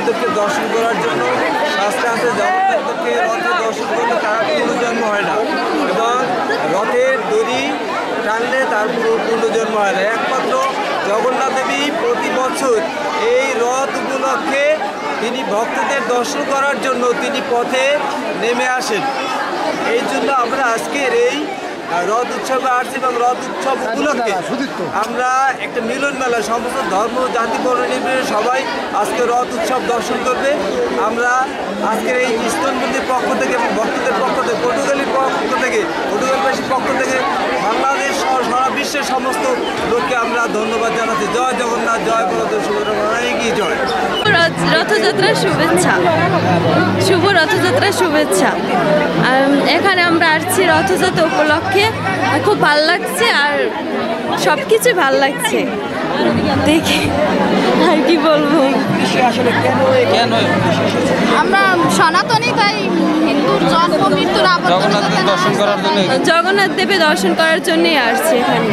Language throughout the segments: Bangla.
জগন্নাথকে দর্শন করার জন্য শাস্ত্রে আছে জগন্নাথকে রথে দর্শন করলে তারা পুনর্জন্ম হয় না, এবং রথের দড়ি টানলে তার পুনর্জন্ম হয় না। একমাত্র জগন্নাথ দেবী প্রতি বছর এই রথ উপলক্ষে তিনি ভক্তদের দর্শন করার জন্য তিনি পথে নেমে আসেন। এই জন্য আমরা আজকের এই রথ উৎসবে আসছি, এবং রথ উৎসব উপলক্ষে আমরা একটা মিলন মেলা, সমস্ত ধর্ম জাতি বর্ণ নির্বিশেষে সবাই আজকে রথ উৎসব দর্শন করবে। আমরা আজকের এই ইস্কন মন্দির পক্ষ থেকে এবং ভক্তদের পক্ষ থেকে, পটুয়াখালীর পক্ষ থেকে, পটুয়াখালীবাসীর পক্ষ থেকে বাংলাদেশ সারা বিশ্বের সমস্ত লোককে আমরা ধন্যবাদ জানাচ্ছি। জয় জগন্নাথ, জয় বলদেব সুভদ্রা, কি জয়। রথযাত্রার শুভেচ্ছা, শুভ রথযাত্রার শুভেচ্ছা। আর এখানে আমরা আসছি রথযাত্রা উপলক্ষে, খুব ভাল লাগছে, আর সব কিছু ভাল লাগছে দেখে, আর কি বলবো। আমরা সনাতনী, তাই হিন্দুর জন্ম মৃত্যুর জগন্নাথ দেবের দর্শন করার জন্যই আসছি এখানে।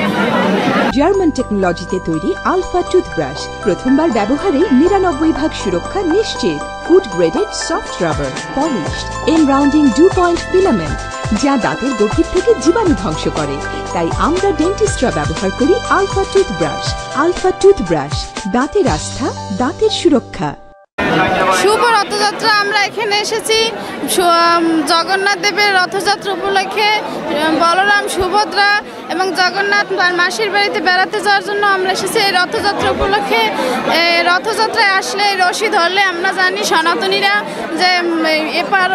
জার্মান টেকনোলজিতে তৈরি আলফা টুথব্রাশ, প্রথমবার ব্যবহারে 99% সুরক্ষা নিশ্চিত। Food graded soft rubber, polished, end rounding 2 point filament, যা দাঁতের গভীর থেকে জীবাণু ধ্বংস করে। তাই আমরা ডেন্টিস্টরা ব্যবহার করি আলফা টুথব্রাশ। আলফা টুথব্রাশ, দাঁতের আস্থা, দাঁতের সুরক্ষা। শুভ রথযাত্রা। আমরা এখানে এসেছি জগন্নাথ দেবের রথযাত্রা উপলক্ষে। বলরাম, সুভদ্রা এবং জগন্নাথ মাসির বাড়িতে বেড়াতে যাওয়ার জন্য আমরা এসেছি এই রথযাত্রা উপলক্ষে। রথযাত্রায় আসলে রশি ধরলে আমরা জানি সনাতনীরা যে এপার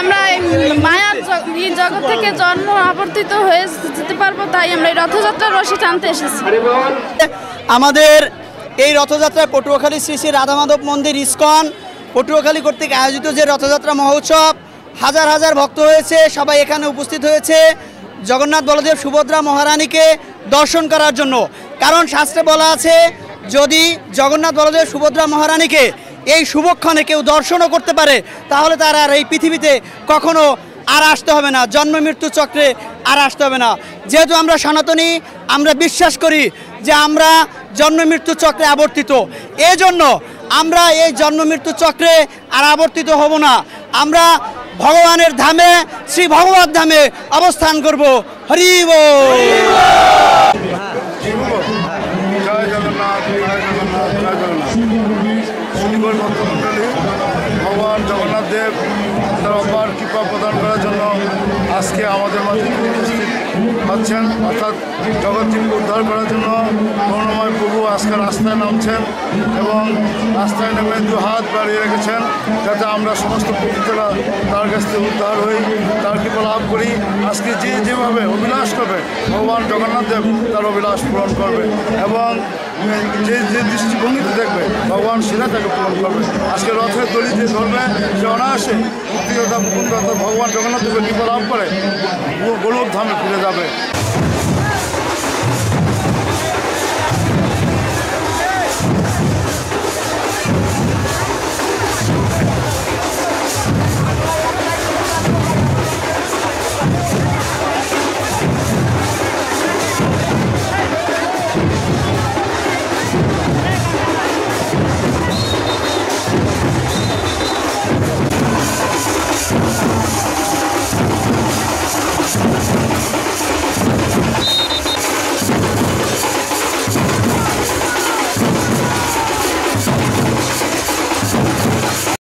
আমরা মায়ার জগৎ থেকে জন্ম আবর্তিত হয়ে যেতে পারবো, তাই আমরা এই রথযাত্রার রশি টানতে এসেছি। আমাদের এই রথযাত্রায় পটুয়াখালী শ্রী শ্রী রাধা মাধব মন্দির ইস্কন পটুয়াখালী কর্তৃক আয়োজিত যে রথযাত্রা মহোৎসব, হাজার হাজার ভক্ত হয়েছে, সবাই এখানে উপস্থিত হয়েছে জগন্নাথ বলদেব সুভদ্রা মহারানীকে দর্শন করার জন্য। কারণ শাস্ত্রে বলা আছে, যদি জগন্নাথ বলদেব সুভদ্রা মহারানীকে এই শুভক্ষণে কেউ দর্শনও করতে পারে, তাহলে তার আর এই পৃথিবীতে কখনো আর আসতে হবে না, জন্ম মৃত্যু চক্রে আর আসতে হবে না। যেহেতু আমরা সনাতনী, আমরা বিশ্বাস করি যে আমরা জন্ম মৃত্যু চক্রে আবর্তিত, এজন্য আমরা এই জন্ম মৃত্যু চক্রে আর আবর্তিত হব না। আমরা ভগবানের ধামে, শ্রী ভগবত ধামে অবস্থান করব। হরি বল। জয় জগন্নাথ, জয় জগন্নাথ, জয় জগন্নাথ। ভগবান জগন্নাথ দেব তার অপার কৃপা প্রদান করার জন্য আজকে আমাদের মাঝে উপস্থিত হচ্ছেন, অর্থাৎ জগৎজীবকে উদ্ধার করার জন্য করুণাময় প্রভু আজকে রাস্তায় নামছেন, এবং রাস্তায় নেমে 2 হাত বাড়িয়ে রেখেছেন যাতে আমরা সমস্ত পবিত্ররা তার কাছ থেকে উদ্ধার হই, তার কৃপা লাভ করি। আজকে যে যেভাবে অভিলাষ করবে ভগবান জগন্নাথ দেব তার অভিলাষ পূরণ করবে, এবং যে যে দৃষ্টিভঙ্গিতে দেখবে ভগবান সেটা তাকে পূরণ করবে। আজকে রথের দড়ি যে ধরবে সে অনায়াসে মুক্তিযোদ্ধা মুকুন্দ ভগবান জগন্নাথ দেবের কৃপা লাভ করে গোলক ধামে ফিরে যাবে।